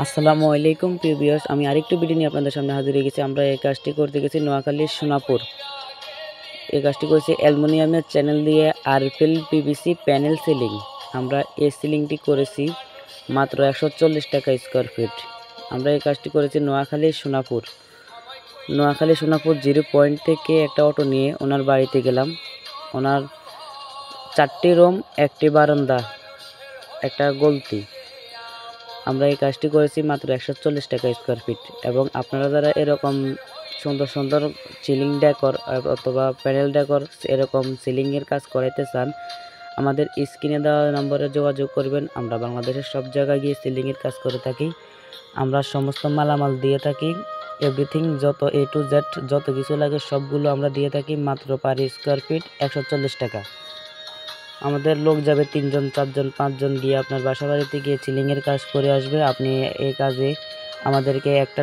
আসসালামু আলাইকুম প্রিয় ভিউয়ার্স, আমি আরেকটু ভিডিও নিয়ে আপনাদের সামনে হাজির হয়ে গেছি। আমরা এই কাজটি করতে গেছি নোয়াখালীর সোনাপুর। এই কাজটি করেছি অ্যালুমিনিয়ামের চ্যানেল দিয়ে আরপিএল পিভিসি প্যানেল সিলিং। আমরা এই সিলিংটি করেছি মাত্র 140 টাকা স্কোয়ার ফিট। আমরা এই কাজটি করেছি নোয়াখালীর সোনাপুর। সোনাপুর 0 পয়েন্ট থেকে একটা অটো নিয়ে ওনার বাড়িতে গেলাম। ওনার 4টি রুম, একটি বারান্দা, একটা গলতি। আমরা এই কাজটি করেছি মাত্র 140 টাকা স্কোয়ার ফিট। এবং আপনারা যারা এরকম সুন্দর সুন্দর সিলিং ডেকর অথবা প্যানেল ডেকর এরকম সিলিংয়ের কাজ করাইতে চান, আমাদের স্ক্রিনে দেওয়া নম্বরে যোগাযোগ করবেন। আমরা বাংলাদেশের সব জায়গায় গিয়ে সিলিংয়ের কাজ করে থাকি। আমরা সমস্ত মালামাল দিয়ে থাকি, এভরিথিং যত A to Z যত কিছু লাগে সবগুলো আমরা দিয়ে থাকি মাত্র পার স্কোয়ার ফিট 140 টাকা। আমাদের লোক যাবে 3 জন 4 জন 5 জন গিয়ে আপনার বাসা বাড়িতে গিয়ে সিলিংয়ের কাজ করে আসবে। আপনি এই কাজে আমাদেরকে একটা